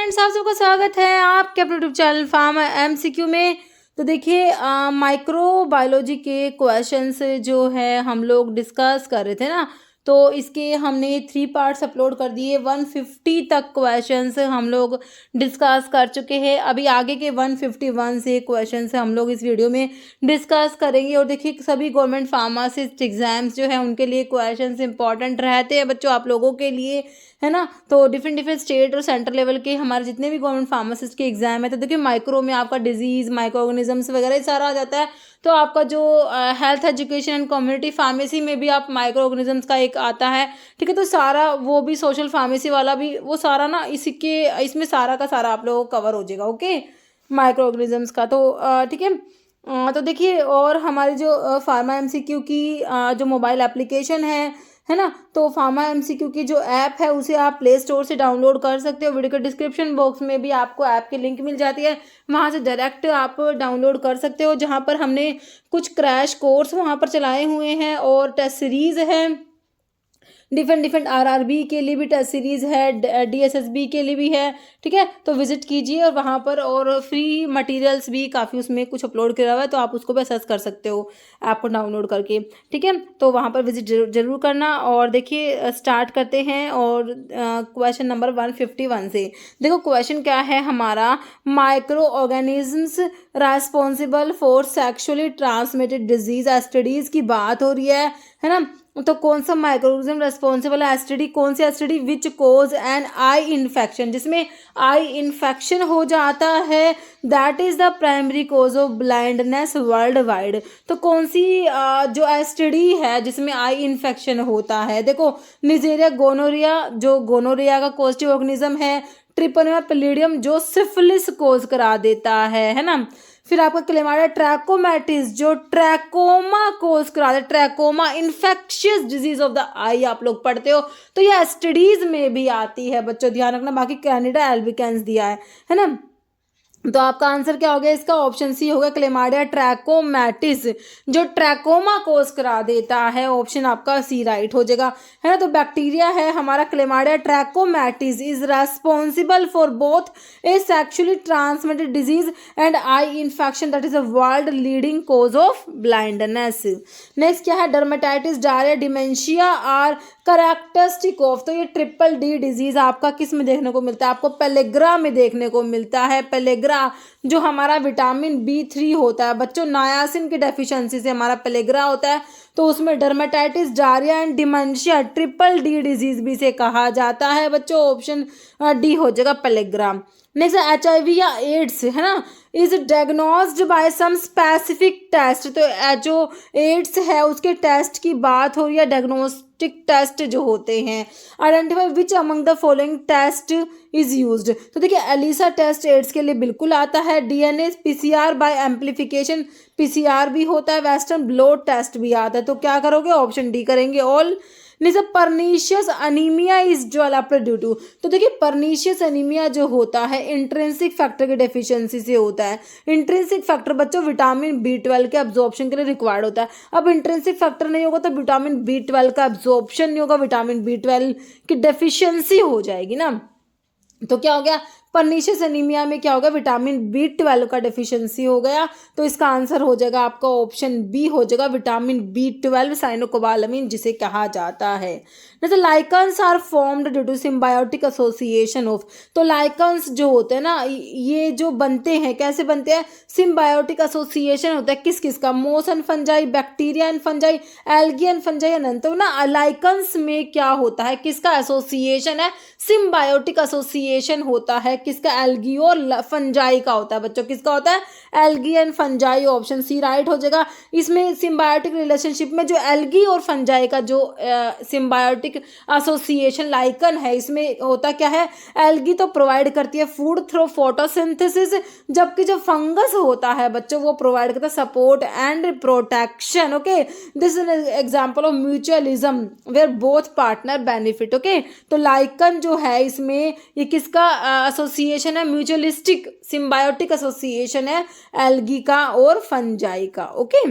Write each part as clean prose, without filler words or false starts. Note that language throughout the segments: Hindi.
फ्रेंड्स, आप सबका स्वागत है आपके अपने यूट्यूब चैनल फार्म एमसीक्यू में। तो देखिए माइक्रोबायोलॉजी के क्वेश्चंस जो है हम लोग डिस्कस कर रहे थे ना, तो इसके हमने 3 पार्ट्स अपलोड कर दिए। 150 तक क्वेश्चंस हम लोग डिस्कस कर चुके हैं। अभी आगे के 151 से क्वेश्चंस हम लोग इस वीडियो में डिस्कस करेंगे। और देखिए सभी गवर्नमेंट फार्मासिस्ट एग्जाम्स जो है उनके लिए क्वेश्चंस इंपॉर्टेंट रहते हैं बच्चों, आप लोगों के लिए, है ना। तो डिफरेंट स्टेट और सेंटर लेवल के हमारे जितने भी गवर्नमेंट फार्मासिस्ट के एग्जाम है, तो देखिए माइक्रो में आपका डिजीज, माइक्रो ऑर्गेनिजम्स वगैरह सारा आ जाता है। तो आपका जो health education and community pharmacy में भी आप माइक्रो ऑर्गेनिजम्स का एक आता है, ठीक है। तो सारा वो भी सोशल फार्मेसी वाला भी वो सारा ना इसमें सारा का सारा आप लोगों को कवर हो जाएगा, ओके, माइक्रो ऑर्गेनिजम्स का। तो ठीक है। तो देखिए और हमारी जो फार्मा एमसीक्यू की जो मोबाइल एप्लीकेशन है ना, तो फार्मा एमसीक्यू की जो ऐप है उसे आप प्ले स्टोर से डाउनलोड कर सकते हो। वीडियो के डिस्क्रिप्शन बॉक्स में भी आपको ऐप की लिंक मिल जाती है, वहाँ से डायरेक्ट आप डाउनलोड कर सकते हो। जहाँ पर हमने कुछ क्रैश कोर्स वहाँ पर चलाए हुए हैं और टेस्ट सीरीज़ है, डिफरेंट आरआरबी के लिए भी टेस्ट सीरीज़ है, डीएसएसबी के लिए भी है, ठीक है। तो विजिट कीजिए और वहाँ पर और फ्री मटेरियल्स भी काफ़ी उसमें कुछ अपलोड किया हुआ है, तो आप उसको भी असेस कर सकते हो ऐप को डाउनलोड करके, ठीक है। तो वहाँ पर विजिट जरूर करना। और देखिए स्टार्ट करते हैं और क्वेश्चन नंबर 151 से। देखो क्वेश्चन क्या है हमारा, micro organisms responsible for sexually transmitted disease STDs की बात हो रही है ना। तो कौन सा माइक्रोऑर्गेनिज्म रेस्पॉन्सिबल है एसटीडी, कौन सी STD, which cause an eye infection, जिसमें आई इन्फेक्शन हो जाता है, that is the primary cause of blindness worldwide. तो कौन सी जो एसटीडी है जिसमें आई इन्फेक्शन होता है, देखो निजेरिया गोनोरिया जो गोनोरिया का पॉजिटिव ऑर्गेनिज्म है, ट्रिपनोमा पैलिडियम जो सिफिलिस कोज करा देता है ना। फिर आपका क्लेमाइडिया ट्रैकोमैटिस जो ट्रैकोमा कोज करा दे, trachoma infectious disease of the eye आप लोग पढ़ते हो, तो ये एसटीडीज में भी आती है बच्चों, ध्यान रखना। बाकी कैनेडा एल्बिकेंस दिया है ना। तो आपका आंसर क्या हो गया इसका, ऑप्शन सी होगा क्लेमाइडिया ट्रैकोमैटिस जो ट्रैकोमा कोज करा देता है, ऑप्शन आपका सी राइट हो जाएगा, है ना। तो बैक्टीरिया है हमारा chlamydia trachomatis is responsible for both a sexually transmitted disease and eye infection, that is a world leading cause of blindness. Next क्या है, dermatitis, diarrhoea, dementia are characteristic of, तो ये ट्रिपल डी डिजीज आपका किस में देखने को मिलता है, आपको पेलेग्रा में देखने को मिलता है। पेलेग्रा जो हमारा विटामिन B3 होता है बच्चों, नायासिन की डेफिशिएंसी से हमारा पेलेग्रा होता है, तो उसमें dermatitis, diarrhoea and dementia triple D disease भी से कहा जाता है बच्चों, ऑप्शन डी हो जाएगा पेलेग्रा। नेक्स्ट HIV या एड्स, है ना, is diagnosed by some specific test, तो जो एड्स है उसके टेस्ट की बात हो रही है, डायग्नोस्टिक टेस्ट जो होते हैं। Identify which among the following test is used, तो देखिए एलिसा टेस्ट एड्स के लिए बिल्कुल आता है, DNA PCR by amplification PCR भी होता है, वेस्टर्न ब्लॉट टेस्ट भी आता है। तो क्या करोगे, ऑप्शन डी करेंगे ऑल। नहीं, pernicious anaemia is developed due to, तो देखिए परनीशियस अनीमिया जो होता है इंट्रिंसिक फैक्टर की डेफिशिएंसी से होता है। इंट्रिंसिक फैक्टर बच्चों विटामिन B12 के अब्जॉर्प्शन के लिए रिक्वायर्ड होता है। अब इंट्रिंसिक फैक्टर नहीं होगा तो विटामिन B12 का अब्जॉर्प्शन नहीं होगा, विटामिन B12 की डेफिशिएंसी हो जाएगी ना। तो क्या हो गया, परनीशियस एनीमिया में क्या होगा, विटामिन B12 का डेफिशिएंसी हो गया। तो इसका आंसर हो जाएगा आपका ऑप्शन बी हो जाएगा, विटामिन B12 साइनोकोबालामिन जिसे कहा जाता है। जैसे lichens are formed due to symbiotic association of, तो लाइकन्स जो होते हैं ना ये जो बनते हैं कैसे बनते हैं, सिम्बायोटिक एसोसिएशन होता है किस किस का, moss and fungi, bacteria and fungi, algae and fungi अनंत। तो ना लाइकन्स में क्या होता है, किसका एसोसिएशन है, सिम्बायोटिक एसोसिएशन होता है, किसका, एल्गी और फंजाई का होता है बच्चों, किसका होता है, algae and fungi, option C right हो जाएगा। इसमें सिम्बायोटिक रिलेशनशिप में जो एल्गी और फंजाई का जो सिम्बायोटिक एसोसिएशन लाइकन है, इसमें होता क्या है, एल्गी तो प्रोवाइड करती है फूड थ्रू फोटोसिंथेसिस, जबकि जो फंगस होता है बच्चों वो प्रोवाइड करता है support and protection, okay. This is example of mutualism where both partner benefit, okay. तो लाइकन जो है इसमें ये किसका एसोसिएशन है, म्यूचुअलिस्टिक सिम्बायोटिक एसोसिएशन है एल्गी का और फंजाई का, ओके।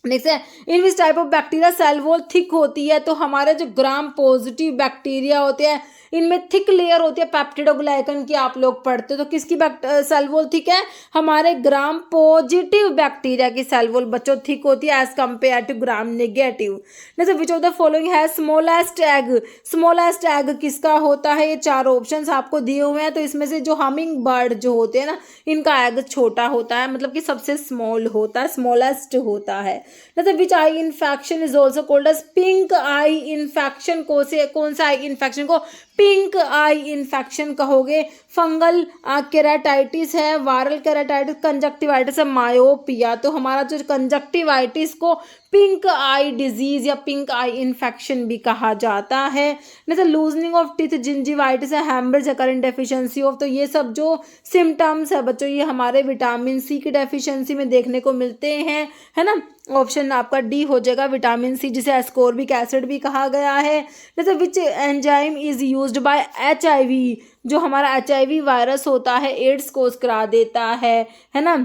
नेक्स्ट है, in which type of bacteria cell wall thick होती है, तो हमारे जो ग्राम पॉजिटिव बैक्टीरिया होते हैं इनमें थिक लेयर होती है पेप्टिडोग्लाइकन की, आप लोग पढ़ते हो। तो किसकी सेल वॉल थिक है? हमारे ग्राम पॉजिटिव बैक्टीरिया की सेल वॉल बच्चों थिक होती है as compare to gram negative. जैसे विच ऑफ द फॉलोइंग है स्मॉलेस्ट एग? स्मॉलेस्ट एग किसका होता है? ये चारों ऑप्शंस आपको दिए हुए हैं। तो इसमें से जो हमिंग बर्ड जो होते हैं ना, इनका एग छोटा होता है, मतलब कि सबसे स्मॉल होता है, स्मॉलेस्ट होता है। जैसे which eye infection is also called as pink eye infection? कौन सा आई इन्फेक्शन को पिंक आई इन्फेक्शन कहोगे? फंगल केराटाइटिस है, वायरल केराटाइटिस, कंजक्टिवाइटिस है, मायोपिया। तो हमारा जो कंजक्टिवाइटिस को पिंक आई डिजीज या पिंक आई इन्फेक्शन भी कहा जाता है। जैसे लूजनिंग ऑफ टीथ, जिंजिवाइटिस है, हैमरेज, करंट डेफिशिएंसी ऑफ। तो ये सब जो सिम्टम्स है बच्चों, ये हमारे विटामिन सी की डेफिशिएंसी में देखने को मिलते हैं, है ना। ऑप्शन आपका डी हो जाएगा, विटामिन सी, जिसे एस्कोर्बिक एसिड भी कहा गया है। जैसे विच enzyme is used by HIV? जो हमारा HIV वायरस होता है, एड्स कोज करा देता है ना।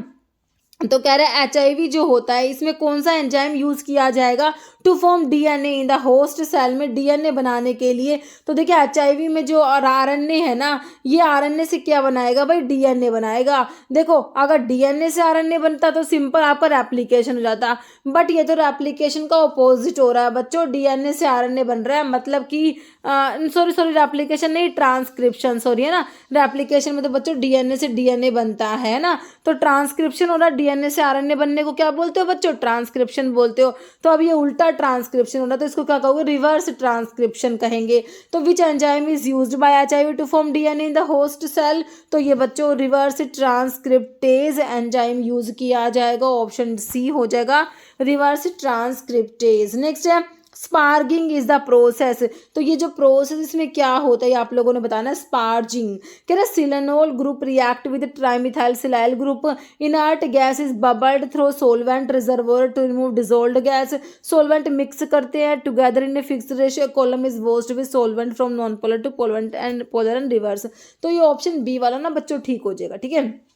तो कह रहे हैं HIV जो होता है, इसमें कौन सा एंजाइम यूज किया जाएगा? To form DNA in the host cell, में DNA बनाने के लिए। तो देखिए HIV में जो RNA है ना, ये RNA से क्या बनाएगा भाई? DNA बनाएगा। देखो अगर DNA से RNA बनता तो सिंपल आपका रेप्लिकेशन हो जाता, बट ये तो रेप्लिकेशन का अपोजिट हो रहा है बच्चों, DNA से RNA बन रहा है, मतलब कि सॉरी रेप्लिकेशन नहीं, ट्रांसक्रिप्शन, सॉरी है ना। रेप्लिकेशन में तो बच्चों DNA से DNA बनता है ना, तो ट्रांसक्रिप्शन हो रहा है, DNA से RNA बनने को क्या बोलते हो बच्चों? ट्रांसक्रिप्शन बोलते हो। तो अब ये उल्टा ट्रांसक्रिप्शन हो रहा है, तो इसको क्या कहोगे? रिवर्स ट्रांसक्रिप्शन कहेंगे। तो which enzyme is used by HIV to form DNA in the host cell? तो ये बच्चों रिवर्स ट्रांसक्रिप्टेज एंजाइम यूज किया जाएगा, ऑप्शन सी हो जाएगा, रिवर्स ट्रांसक्रिप्टेज। नेक्स्ट है स्पार्गिंग इज द प्रोसेस। तो ये जो प्रोसेस इसमें क्या होता है, आप लोगों ने बताना। स्पार्जिंग कह रहे silanol group react with trimethyl silyl group, inert gas is bubbled through solvent reservoir to remove dissolved gas. Solvent mix करते हैं together in a fixed ratio, column is washed with solvent from non polar to polar and reverse. तो ये ऑप्शन बी वाला ना बच्चों ठीक हो जाएगा, ठीक है।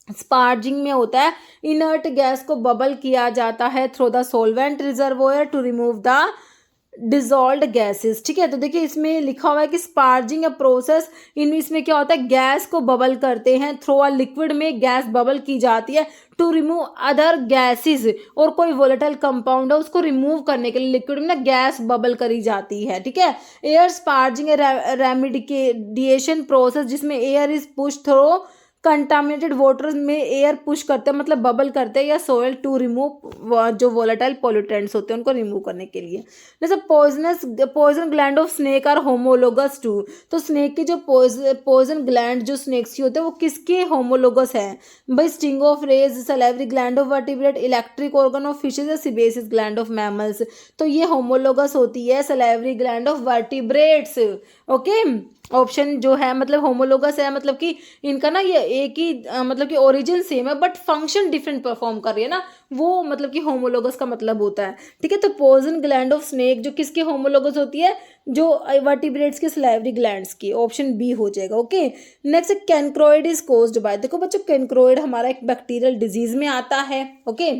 स्पार्जिंग में होता है इनर्ट गैस को बबल किया जाता है through the solvent reservoir to remove the dissolved gases, ठीक है। तो देखिए इसमें लिखा हुआ है कि स्पार्जिंग अ प्रोसेस, इसमें क्या होता है, गैस को बबल करते हैं थ्रू अ लिक्विड में गैस बबल की जाती है टू रिमूव अदर गैसेस, और कोई वोलेटाइल कंपाउंड है उसको रिमूव करने के लिए लिक्विड में ना गैस बबल करी जाती है, ठीक है। एयर स्पार्जिंग रेमिडिएशन प्रोसेस, जिसमें air is push through contaminated water में एयर पुश करते हैं, मतलब बबल करते हैं, या सोयल टू रिमूव जो वोलेटाइल पोल्यूटेंट्स होते हैं उनको रिमूव करने के लिए। जैसे poison gland of snake are homologous to. तो स्नेक के जो पॉइजन ग्लैंड जो स्नेक्स की होते हैं वो किसके होमोलोगस है भाई? Sting of rays, salivary gland of vertebrate, electric organ of fishes या सिबेसिस ग्लैंड ऑफ मैमल्स। तो ये होमोलोगस होती है salivary gland of vertebrates, okay. Option जो है मतलब होमोलोगस है, मतलब कि इनका ना ये एक ही मतलब कि ओरिजिन सेम है बट फंक्शन डिफरेंट परफॉर्म कर रही है ना, वो मतलब कि होमोलोगस का मतलब होता है, ठीक है। तो पॉइजन ग्लैंड ऑफ स्नेक जो किसके होमोलोगस होती है? जो वर्टिब्रेट्स के सलाइवरी ग्लैंड्स की, ऑप्शन बी हो जाएगा, okay. Next chancroid is caused by. देखो बच्चों कैनक्रोइड हमारा एक बैक्टीरियल डिजीज में आता है, ओके।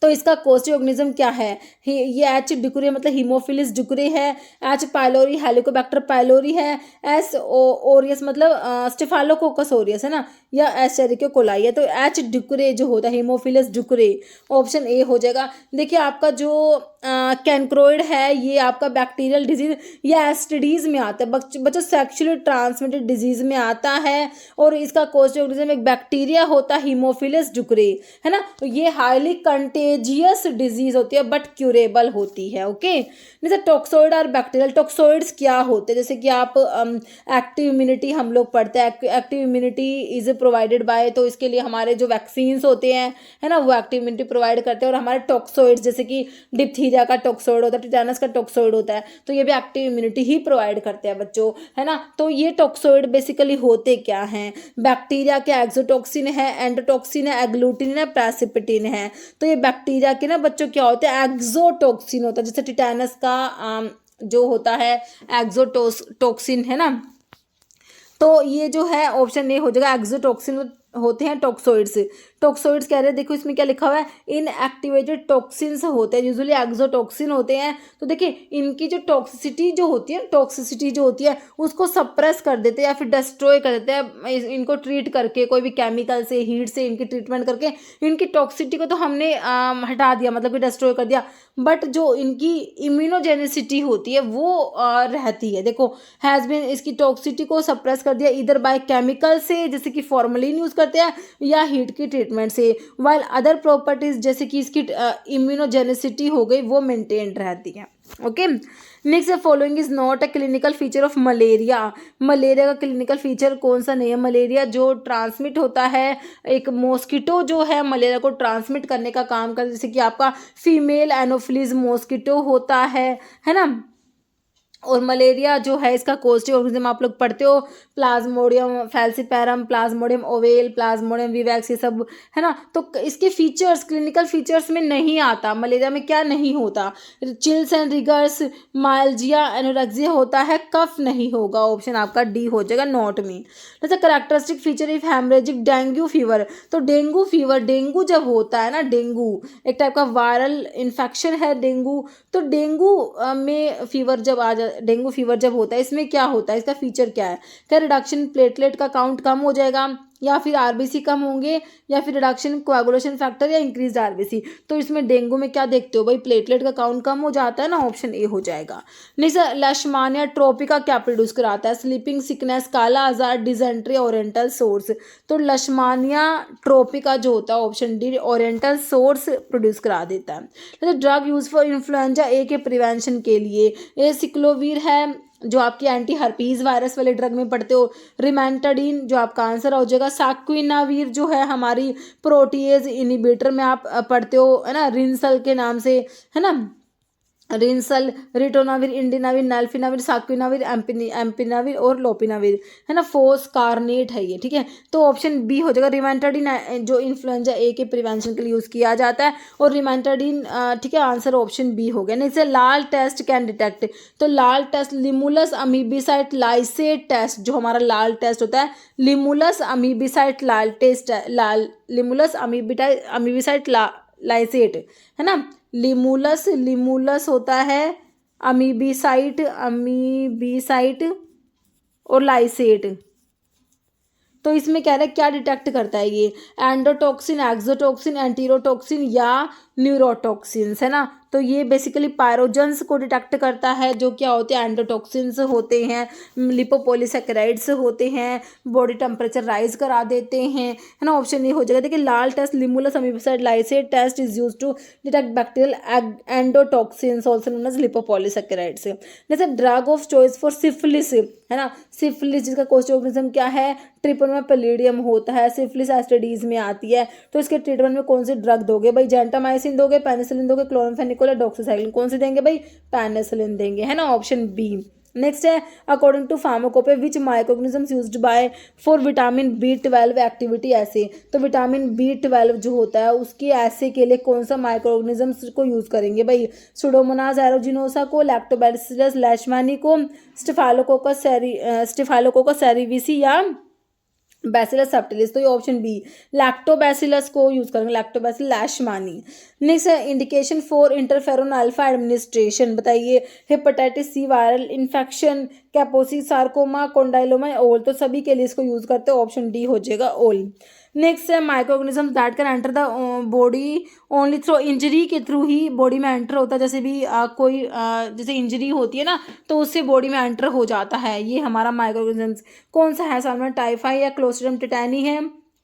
तो इसका कोस्टी ऑर्गेनिज्म क्या है? ये एच डिकुरे मतलब हीमोफिलिस डिकुरे है, एच पाइलोरी हेलिकोबैक्टर पाइलोरी है, एस ओरियस मतलब स्टेफालोकोकस ओरियस है ना, या एस्चेरिको कोलाई है। तो एच डिकुरे जो होता है हीमोफिलिस डिकुरे, ऑप्शन ए हो जाएगा। देखिए आपका जो कैनक्रोइड है ये आपका बैक्टीरियल डिजीज या एस्टिडीज में आता है बच्चों, सेक्सुअली ट्रांसमिटेड डिजीज में आता है, और इसका कोस्टी ऑर्गेनिज्म एक बैक्टीरिया होता है हीमोफिलिस डिकुरे, है ना। तो ये हाईली कंटेजियस डिजीज होती है बट क्यूरेबल होती है, ओके। जैसे टॉक्सोइड और बैक्टीरियल, टॉक्सोइड्स क्या होते हैं? जैसे कि आप एक्टिव इम्यूनिटी हम लोग पढ़ते हैं, active immunity is provided by, तो इसके लिए हमारे जो वैक्सीन्स होते हैं है ना वो एक्टिव इम्यूनिटी प्रोवाइड करते हैं। और हमारे टॉक्सोइड्स जैसे कि डिप्थीरिया का टॉक्सोइड होता है, टिटेनस का टॉक्सोइड होता है, तो ये भी एक्टिव इम्यूनिटी ही प्रोवाइड करते हैं बच्चों, है ना। तो ये टॉक्सोइड बेसिकली होते क्या हैं? बैक्टीरिया के एक्सोटॉक्सिन है, एंडोटॉक्सिन है, एग्लूटिन है, प्रेसिपिटिन है। तो ये बैक्टीरिया के ना बच्चों क्या होते हैं? एक्सोटॉक्सिन होता है, जैसे टिटेनस का जो होता है एक्सोटॉक्सिन है ना। तो ये जो है ऑप्शन ए हो जाएगा, एक्सोटॉक्सिन होते हैं टॉक्सोइड्स, टॉक्सोइड्स कह रहे हैं, देखो इसमें क्या लिखा हुआ है, इनएक्टिवेटेड टॉक्सिन्स होते हैं, यूजुअली एक्सोटॉक्सिन होते हैं। तो देखिए इनकी जो टॉक्सिसिटी जो होती है उसको सप्रेस कर देते हैं या फिर डिस्ट्रॉय कर देते हैं, इनको ट्रीट करके कोई भी केमिकल से, हीट से इनकी ट्रीटमेंट करके इनकी टॉक्सिसिटी को तो हमने हटा दिया, मतलब कि डिस्ट्रॉय कर दिया, बट जो इनकी इम्यूनोजेनिसिटी होती है वो रहती है। देखो हैज़ बीन, इसकी टॉक्सिसिटी को सप्रेस कर दिया इधर बाय केमिकल से, जैसे कि फॉर्मलिन यूज़ करते हैं, या हीट की ट्रीटमेंट से, वाइल अदर प्रॉपर्टीज जैसे कि इसकी इम्यूनोजेनिसिटी हो गई वो मेंटेन रहती है। Okay, next following is not a clinical feature of malaria. Malaria का क्लिनिकल फीचर कौन सा नहीं है? मलेरिया जो ट्रांसमिट होता है, एक मॉस्किटो जो है मलेरिया को ट्रांसमिट करने का काम करता है, जैसे कि आपका फीमेल एनोफिलीज मॉस्किटो होता है ना। और मलेरिया जो है इसका कोस्टिक ऑर्गेनिज्म आप लोग पढ़ते हो, Plasmodium falciparum, Plasmodium ovale, Plasmodium vivax, ये सब है ना। तो इसके फीचर्स क्लिनिकल फीचर्स में नहीं आता, मलेरिया में क्या नहीं होता, चिल्स एंड रिगर्स, माइल्जिया, एनोरेक्सिया होता है, कफ नहीं होगा, ऑप्शन आपका डी हो जाएगा, नॉट मीन। जैसे characteristic feature if haemorrhagic dengue fever, तो डेंगू फीवर, डेंगू जब होता है ना, डेंगू एक टाइप का वायरल इन्फेक्शन है डेंगू, तो डेंगू में फीवर जब डेंगू फीवर जब होता है, इसमें क्या होता है, इसका फीचर क्या है? क्या रिडक्शन प्लेटलेट का काउंट कम हो जाएगा, या फिर आरबीसी कम होंगे, या फिर रिडक्शन कोएगुलेशन फैक्टर, या इंक्रीज आरबीसी। तो इसमें डेंगू में क्या देखते हो भाई, प्लेटलेट का काउंट कम हो जाता है ना, ऑप्शन ए हो जाएगा। नेक्स्ट लेशमानिया ट्रोपिका क्या प्रोड्यूस कराता है? स्लीपिंग सिकनेस, काला आजार, डिजेंट्री, ओरिएंटल सोर्स। तो लेशमानिया ट्रोपिका जो होता है option D oriental source produce करा देता है। ड्रग यूज फॉर इन्फ्लुएंजा ए के प्रिवेंशन के लिए, ए सिक्लोवीर है जो आपकी एंटी हर्पीज वायरस वाले ड्रग में पढ़ते हो, रिमेंटाडीन जो आपका आंसर हो जाएगा, साक्विनावीर जो है हमारी प्रोटीएज इनिबिटर में आप पढ़ते हो, है ना, रिंसल के नाम से, है ना, रिंसल, रिटोनाविर, इंडिनाविर, नाल्फिनाविर, साक्विनाविर, एम्पिनाविर और लोपिनाविर, है ना, फोस कार्नेट है ये, ठीक है। तो ऑप्शन बी हो जाएगा, रिमेंटाडीन जो इन्फ्लुएंजा ए के प्रिवेंशन के लिए यूज़ किया जाता है, और रिमेंटाडीन, ठीक है, आंसर ऑप्शन बी हो गया। Next LAL test can detect, तो LAL test Limulus amebocyte lysate test, जो हमारा लाल टेस्ट होता है, Limulus amebocyte LAL test, Limulus amebocyte lysate, है ना, लिमुलस होता है, अमीबिसाइट और लाइसेट। तो इसमें कह रहा है क्या डिटेक्ट करता है ये, एंडोटॉक्सिन, एक्सोटॉक्सिन, एंटीरोटॉक्सिन या न्यूरोटॉक्सिन्स, है ना। तो ये बेसिकली पायरोजन्स को डिटेक्ट करता है, जो क्या होते हैं, एंडोटॉक्सिन्स होते हैं, लिपोपॉलीसैकेराइड्स होते हैं, बॉडी टेम्परेचर राइज करा देते हैं, है ना, ऑप्शन ये हो जाएगा। देखिए LAL test Limulus amebocyte lysate test is use to detect bacterial endotoxins also known as lipopolysaccharides. जैसे drug of choice for syphilis, है ना, सिफिलिस जिसका कोस्ट ऑर्गेनिज्म क्या है, ट्रिपनोमा पैलिडियम होता है, सिफिलिस एस्टिडीज में आती है। तो इसके ट्रीटमेंट में कौन सी ड्रग दोगे भाई, जेंटामाइसिन दोगे, पेनिसिलिन दोगे, क्लोरामफेनिकोल या डॉक्सीसाइक्लिन, कौन से देंगे भाई, पेनिसिलिन देंगे, है ना, ऑप्शन बी। नेक्स्ट है according to pharmacopoeia which microorganisms used by for vitamin B12 activity ऐसे, तो विटामिन B12 जो होता है उसके ऐसे के लिए कौन सा माइक्रोऑर्गेनिजम्स को यूज करेंगे भाई, सुडोमोनास एरोजिनोसा को, लैक्टोबैसिलस लेशमानी को, स्टेफाइलोकोकस सेरिविसी या बैसिलस सब्टिलिस। तो ये ऑप्शन बी लैक्टोबैसिलस को यूज करेंगे, लैक्टोबैसिलस लेशमानी। नेक्स्ट है indication for interferon alpha administration, बताइए hepatitis C, viral infection, Kaposi, sarcoma, condyloma, all. तो सभी के लिए इसको यूज करते हो, ऑप्शन डी हो जाएगा ओल। नेक्स्ट है microorganism that can enter the body only through injury के थ्रू ही बॉडी में एंटर होता है, जैसे भी कोई जैसे इंजरी होती है ना तो उससे बॉडी में एंटर हो जाता है, ये हमारा माइक्रोऑर्गेनिज्म कौन सा है, सामने टाइफाई या क्लोस्ट्रिडियम टिटैनी है,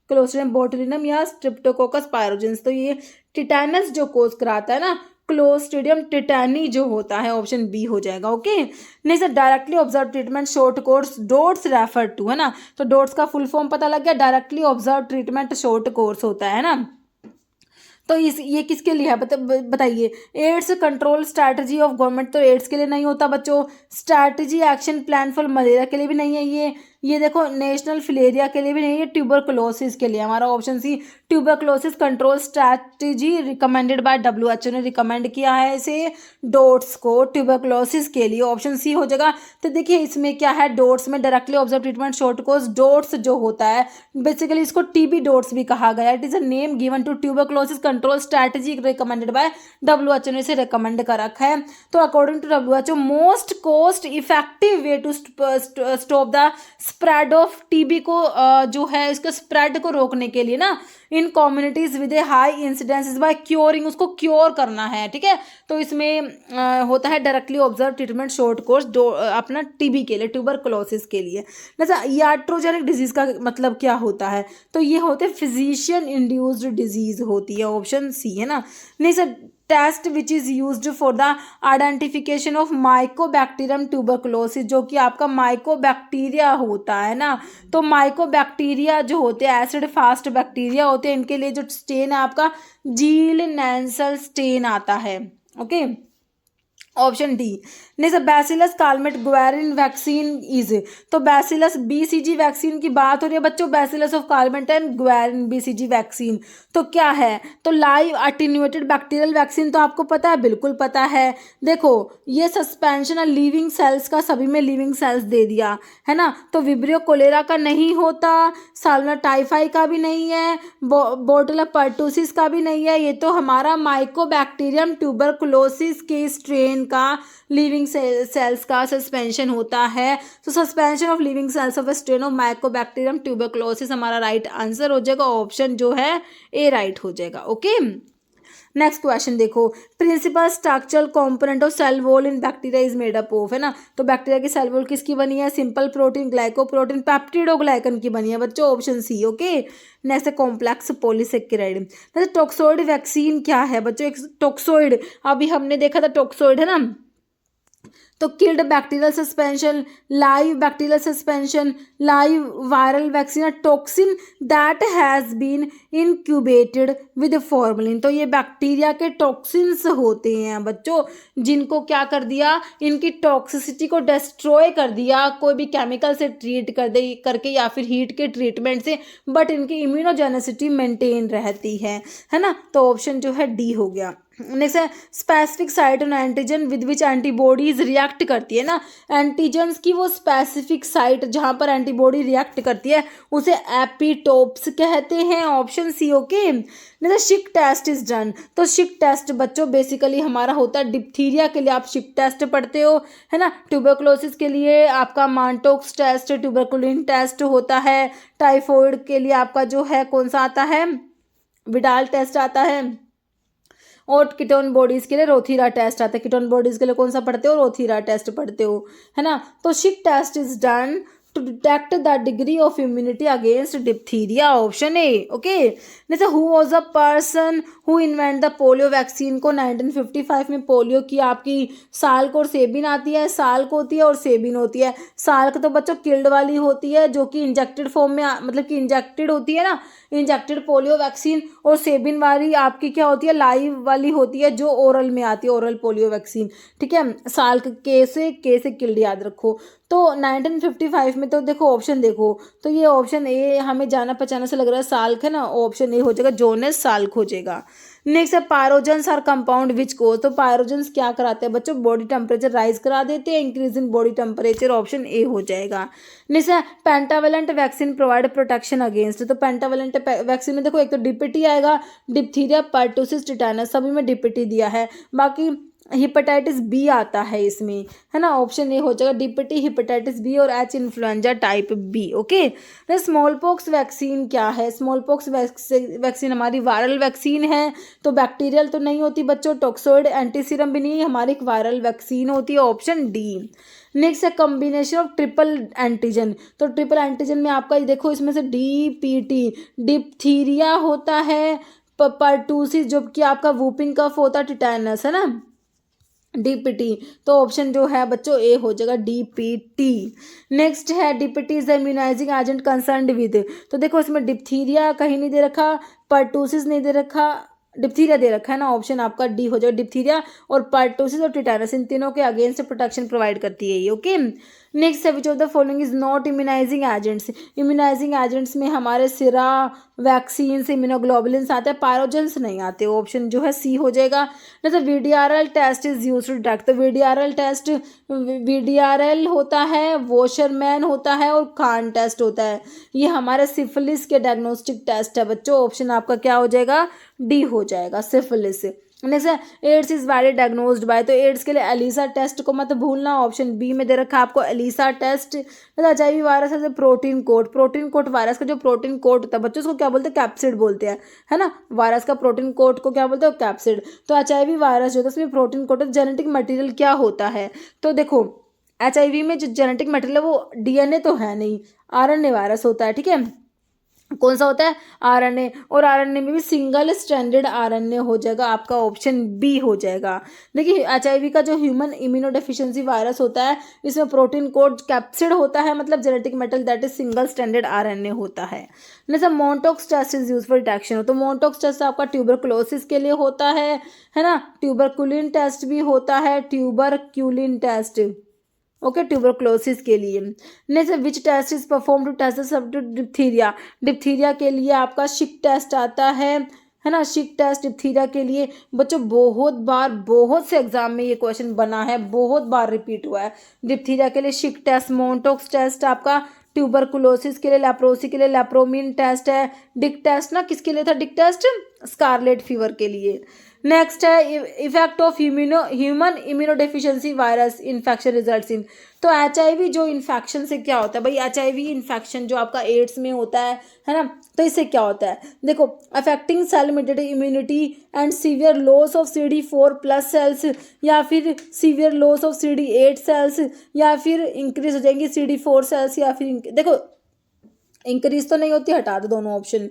क्लोस्ट्रिडियम बोटुलिनम या स्ट्रेप्टोकोकस पायरोजेंस। तो ये टिटैनस जो कोज कराता है ना, क्लोस्ट्रिडियम टिटैनी जो होता है, ऑप्शन बी हो जाएगा। Okay, next directly observe treatment short course DOTS refer to, है ना, तो डोट्स का फुल फॉर्म पता लग गया, directly observe treatment short course होता है ना। तो ये किसके लिए है बताइए, AIDS control strategy of government, तो एड्स के लिए नहीं होता बच्चों, strategy action plan for malaria के लिए भी नहीं है ये, ये देखो नेशनल फिलेरिया के लिए भी नहीं है, ट्यूबरकुलोसिस के लिए। हमारा option C tuberculosis control strategy recommended by WHO ने रिकमेंड किया है इसे डोट्स को ट्यूबरकुलोसिस के लिए, ऑप्शन सी हो जाएगा। तो देखिए इसमें क्या है, डोट्स में directly observe treatment short course dots जो होता है बेसिकली इसको टीबी डोट्स भी कहा गया। It is a name given to tuberculosis control strategy recommended by WHO ने इसे रिकमेंड कर रखा है। तो according to WHO most cost effective way to stop the spread of TB को जो है इसके स्प्रेड को रोकने के लिए ना in communities with a high incidence is by curing, उसको क्योर करना है, ठीक है। तो इसमें होता है directly observe treatment short course अपना टीबी के लिए, ट्यूबरकुलोसिस के लिए। अच्छा याट्रोजेनिक डिजीज का मतलब क्या होता है, तो ये होते हैं फिजिशियन इंड्यूस्ड डिजीज होती है, ऑप्शन सी है ना। नहीं sir, test which is used for the identification of mycobacterium tuberculosis, जो कि आपका माइकोबैक्टीरिया होता है ना। तो माइकोबैक्टीरिया जो होते हैं एसिड फास्ट बैक्टीरिया होते हैं, इनके लिए जो स्टेन है आपका जील नैंसल स्टेन आता है, ओके। Option D. नहीं sir, Bacillus Calmette Guerin vaccine is, तो बैसिलस BCG वैक्सीन की बात हो रही है बच्चों, Bacillus of Calmette and Guerin BCG vaccine तो क्या है, तो लाइव अटेन्यूएटेड बैक्टीरियल वैक्सीन तो आपको पता है, बिल्कुल पता है। देखो ये सस्पेंशन है लिविंग सेल्स का, सभी में लिविंग सेल्स दे दिया है ना। तो विब्रियो कोलेरा का नहीं होता, साल्मोनेला टाइफाई का भी नहीं है, बोर्डेला पर्टुसिस का भी नहीं है, ये तो हमारा माइकोबैक्टीरियम ट्यूबरकुलोसिस के स्ट्रेन का लिविंग सेल्स का सस्पेंशन होता है। तो suspension of living cells of strain of mycobacterium tuberculosis हमारा राइट आंसर हो जाएगा, ऑप्शन जो है ए राइट हो जाएगा, ओके। नेक्स्ट क्वेश्चन देखो, principal structural component of cell wall in bacteria is made up of, है ना। तो बैक्टीरिया की सेल वॉल किसकी बनी है, सिंपल प्रोटीन, ग्लाइकोप्रोटीन, पेप्टिडोग्लाइकन की बनी है बच्चों, option C, okay. Next complex polysaccharide. Next toxoid vaccine क्या है बच्चों, एक टॉक्सोइड अभी हमने देखा था टॉक्सोइड है ना, तो killed bacterial suspension, live bacterial suspension, live viral vaccine, toxin that has been incubated with formalin. तो ये बैक्टीरिया के टॉक्सिन्स होते हैं बच्चों, जिनको क्या कर दिया, इनकी टॉक्सिसिटी को डिस्ट्रॉय कर दिया कोई भी केमिकल से ट्रीट कर दे करके या फिर हीट के ट्रीटमेंट से, बट इनकी इम्यूनोजेनेसिटी मेंटेन रहती है ना। तो ऑप्शन जो है डी हो गया। नेक्स्ट है specific site on antigen with which antibodies react करती है ना, एंटीजन्स की वो स्पेसिफिक साइट जहाँ पर एंटीबॉडी रिएक्ट करती है उसे एपिटोप्स कहते हैं, ऑप्शन सी, ओके। नेक्स्ट शिक टेस्ट इज डन, तो शिक टेस्ट बच्चों बेसिकली हमारा होता है डिप्थीरिया के लिए आप शिक टेस्ट पढ़ते हो है ना, ट्यूबरकुलोसिस के लिए आपका मांटोक्स टेस्ट, ट्यूबरकुलिन टेस्ट होता है, टाइफॉइड के लिए आपका जो है कौन सा आता है, विडाल टेस्ट आता है, और कीटोन बॉडीज के लिए रोथीरा टेस्ट आता है। कीटोन बॉडीज के लिए कौन सा पढ़ते हो, रोथीरा टेस्ट पढ़ते हो, है ना। तो Schick test is done to detect the degree of immunity against diphtheria, option A, okay. जैसे who was a person who invent the polio vaccine को 1955 में पोलियो की आपकी साल्क और सेबिन आती है, साल्क होती है और सेबिन होती है। साल्क तो बच्चों किल्ड वाली होती है जो कि इंजेक्टेड फॉर्म में मतलब कि इंजेक्टेड होती है ना, इंजेक्टेड पोलियो वैक्सीन, और सेबिन वाली आपकी क्या होती है, लाइव वाली होती है जो ओरल में आती है, ओरल पोलियो वैक्सीन, ठीक है। साल्क के से किल्ड याद रखो। तो 1955 में तो देखो ऑप्शन देखो, तो ये ऑप्शन ए हमें जाना पहचाना से लग रहा है, साल्क है ना, ऑप्शन ए हो जाएगा, जोनेस साल्क हो जाएगा। नेक्स्ट है पायरोजेंस आर कंपाउंड विच को, तो पायरोजेंस क्या कराते हैं बच्चों, बॉडी टेम्परेचर राइज करा देते हैं, increase in body temperature, option A हो जाएगा। नेक्स्ट है pentavalent vaccine provide protection against, तो पेंटावेलेंट वैक्सीन में देखो एक तो डिप्टी आएगा, डिप्थीरिया, पर्टुसिस, टिटेनस, सभी में डिप्टी दिया है, बाकी हिपेटाइटिस बी आता है इसमें, है ना, ऑप्शन ए हो जाएगा डिप्टी, हिपेटाइटिस बी और H influenza type B, okay. तो स्मॉल पॉक्स वैक्सीन क्या है, स्मॉल पॉक्स वैक्सीन हमारी वायरल वैक्सीन है, तो बैक्टीरियल तो नहीं होती बच्चों, टॉक्सोइड एंटीसीरम भी नहीं है, हमारी एक वायरल वैक्सीन होती है, ऑप्शन डी। नेक्स्ट है कॉम्बिनेशन ऑफ ट्रिपल एंटीजन, तो ट्रिपल एंटीजन में आपका ये देखो इसमें से DPT डिप्थीरिया होता है, पर्टुसिस जो कि आपका वूपिंग कफ होता है, टिटेनस है ना, DPT, तो ऑप्शन जो है बच्चों ए हो जाएगा DPT। नेक्स्ट है DPT is the immunising agent concerned with, तो देखो इसमें डिप्थीरिया कहीं नहीं दे रखा, पर्टुसिस नहीं दे रखा, डिप्थीरिया दे रखा है ना, ऑप्शन आपका डी हो जाएगा डिप्थीरिया, और पर्टुसिस और टिटेनस इन तीनों के अगेंस्ट प्रोटेक्शन प्रोवाइड करती है ये, ओके। नेक्स्ट है विच of the following is not immunising agents. Immunising agents में हमारे सिरा, वैक्सीन, इम्यूनोग्लोबुलिन्स आते हैं, पायरोजेंस नहीं आते। ऑप्शन जो है सी हो जाएगा। जैसे VDRL test is use to detect, तो VDRL टेस्ट, VDRL होता है, वॉशरमैन होता है और खान टेस्ट होता है। ये हमारे सिफिलिस के डायग्नोस्टिक टेस्ट है बच्चों। ऑप्शन आपका क्या हो जाएगा, डी हो जाएगा, सिफिलिस। नेक्स्ट है AIDS is virally diagnosed by, तो एड्स के लिए एलिसा टेस्ट को मत भूलना। ऑप्शन बी में दे रखा है आपको एलिसा टेस्ट। HIV वायरस है protein code, protein code virus का जो प्रोटीन कोड होता है बच्चों उसको क्या बोलते हैं, कैप्सिड बोलते हैं, है ना। वायरस का प्रोटीन कोड को क्या बोलते हैं, कैप्सिड। तो HIV वायरस जो होता है उसमें प्रोटीन कोड, जेनेटिक मटेरियल क्या होता है, तो देखो HIV में जो जेनेटिक मटेरियल है वो DNA तो है नहीं, RNA वायरस होता है, ठीक है। कौन सा होता है, RNA, और RNA में भी सिंगल स्ट्रैंडेड RNA हो जाएगा, आपका ऑप्शन बी हो जाएगा। देखिए HIV का जो ह्यूमन इम्यूनोडेफिशिएंसी वायरस होता है इसमें प्रोटीन कोड कैप्सिड होता है, मतलब genetic material that is single stranded RNA होता है। जैसे Mantoux test is use for detection, तो मोनटॉक्स टेस्ट आपका ट्यूबरकुलोसिस के लिए होता है ना। ट्यूबरकुलिन टेस्ट भी होता है, ट्यूबरक्यूलिन टेस्ट, ओके, ट्यूबरक्लोसिस के लिए। Next which test is perform to test the substitute diphtheria, diphtheria के लिए आपका शिक टेस्ट आता है ना। शिक टेस्ट डिप्थीरिया के लिए बच्चों बहुत बार बहुत से एग्जाम में ये क्वेश्चन बना है, बहुत बार रिपीट हुआ है। डिप्थीरिया के लिए शिक टेस्ट, मोनटॉक्स टेस्ट आपका ट्यूबरकुलोसिस के लिए, लेप्रोसी के लिए लेप्रोमिन टेस्ट है। डिक टेस्ट ना किसके लिए था, डिक टेस्ट स्कारलेट फीवर के लिए। नेक्स्ट है effect of human immunodeficiency virus infection results in, तो HIV जो इन्फेक्शन से क्या होता है भाई, HIV इन्फेक्शन जो आपका एड्स में होता है ना, तो इससे क्या होता है, देखो affecting cell mediated immunity and severe loss of CD4+ cells, या फिर severe loss of CD8 sales, या फिर इंक्रीज हो जाएंगी CD4 सेल्स, या फिर देखो इंक्रीज तो नहीं होती, हटा दो दोनों ऑप्शन,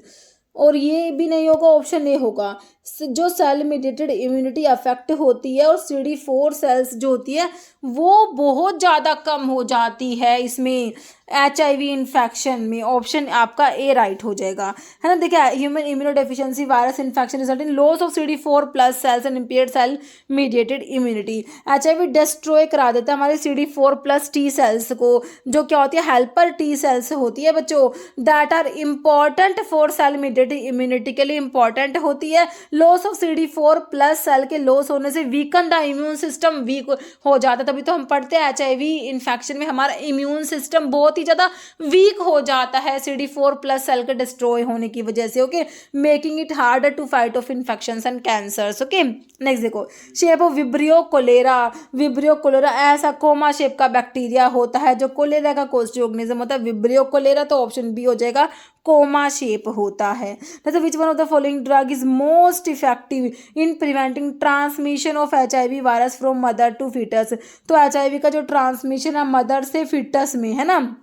और ये भी नहीं होगा, ऑप्शन ए होगा। जो सेल मेडिएटेड इम्यूनिटी अफेक्ट होती है और CD4 सेल्स जो होती है वो बहुत ज़्यादा कम हो जाती है इसमें HIV इन्फेक्शन में, ऑप्शन आपका ए राइट हो जाएगा, है ना। देखिए human immunodeficiency virus infection result in loss of CD4+ cells and impaired cell mediated immunity. HIV destroy करा देता है हमारे CD4+ T सेल्स को, जो क्या होती है, हेल्पर T सेल्स होती है बच्चों, that are important for cell mediated immunity के लिए इम्पॉर्टेंट होती है। लॉस ऑफ CD4+ सेल के लॉस होने से weaken the immune system, weak हो जाता है, तभी तो हम पढ़ते हैं HIV इन्फेक्शन में हमारा इम्यून सिस्टम बहुत ही ज़्यादा वीक हो जाता है CD4+ सेल के डिस्ट्रॉय होने की वजह से, okay, making it harder to fight off infections and cancers, okay. Next देखो shape of Vibrio cholerae, Vibrio cholerae ऐसा कोमा शेप का बैक्टीरिया होता है जो कोलेरा का कोस्टी ऑर्गेनिज्म होता है, विब्रियो कोलेरा, तो ऑप्शन बी हो जाएगा, कोमा शेप होता है। जैसे which one of the following drug is most effective in preventing transmission of HIV virus from mother to foetus, तो HIV का जो ट्रांसमिशन है मदर से फीटस में, है ना,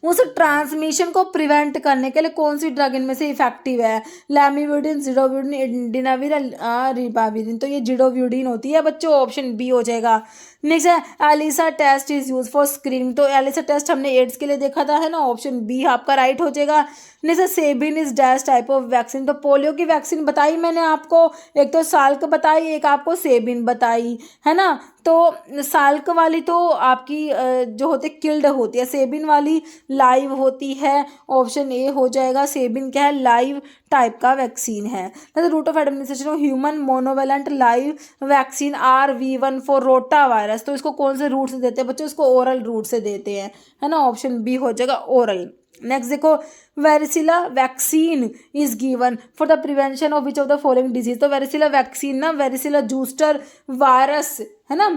उस ट्रांसमिशन को प्रिवेंट करने के लिए कौन सी ड्रग इनमें से इफेक्टिव है, लैमिविडिन, जिडोविडिन, डिनाविर, रिबाविडिन, तो ये जिडोविडिन होती है बच्चों, ऑप्शन बी हो जाएगा। नेक्स्ट है ELISA test is use for screening, तो एलिसा टेस्ट हमने एड्स के लिए देखा था, है ना, ऑप्शन बी आपका राइट हो जाएगा। नेक्स्ट है Sabin is dash type of vaccine, तो पोलियो की वैक्सीन बताई मैंने आपको, एक तो साल्क बताई, एक आपको सेबिन बताई, है ना। तो साल्क वाली तो आपकी जो होती है किल्ड होती है, सेबिन वाली लाइव होती है, ऑप्शन ए हो जाएगा। सेबिन क्या है, लाइव टाइप का वैक्सीन है। Route of administration of human monovalent live vaccine RV1 for rotavirus, तो इसको कौन से रूट से देते हैं बच्चों, इसको ओरल रूट से देते हैं, है ना, ऑप्शन बी हो जाएगा ओरल। नेक्स्ट देखो वेरिसिला vaccine is given for the prevention of which of the following disease, तो वेरिसिला वैक्सीन ना वेरिसिला जूस्टर वायरस, है ना,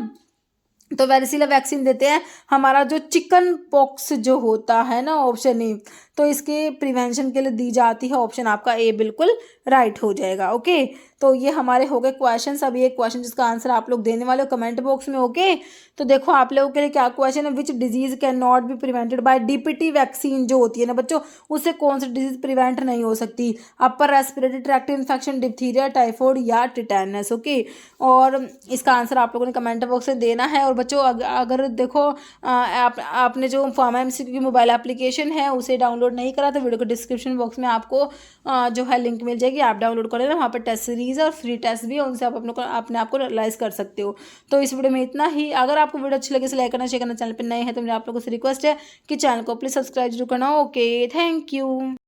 तो वेरिसिला वैक्सीन देते हैं हमारा जो चिकन पॉक्स जो होता है ना, ऑप्शन ए, तो इसके प्रिवेंशन के लिए दी जाती है, ऑप्शन आपका ए बिल्कुल राइट हो जाएगा, ओके। तो ये हमारे हो गए क्वेश्चन। अभी एक क्वेश्चन जिसका आंसर आप लोग देने वाले हो कमेंट बॉक्स में, ओके। तो देखो आप लोगों के लिए क्या क्वेश्चन है, which disease can not be prevented by DPT vaccine जो होती है ना बच्चों, उससे कौन सी डिजीज प्रिवेंट नहीं हो सकती, upper respiratory tract infection, diphtheria, typhoid या टिटेनस, ओके। और इसका आंसर आप लोगों ने कमेंट बॉक्स में देना है। और बच्चों अगर देखो आपने जो फार्मा MCQ की मोबाइल एप्लीकेशन है उसे डाउनलोड डाउनलोड नहीं करा तो वीडियो के डिस्क्रिप्शन बॉक्स में आपको जो है लिंक मिल जाएगी, आप डाउनलोड कर लेना। वहाँ पर टेस्ट सीरीज़ और फ्री टेस्ट भी है, उनसे आप अपने आप को रियलाइज़ कर सकते हो। तो इस वीडियो में इतना ही। अगर आपको वीडियो अच्छी लगे तो लाइक करना, शेयर करना, चैनल पर नए हैं तो मेरे आप लोगों से रिक्वेस्ट है कि चैनल को प्लीज़ सब्सक्राइब जरूर करना। Okay, thank you.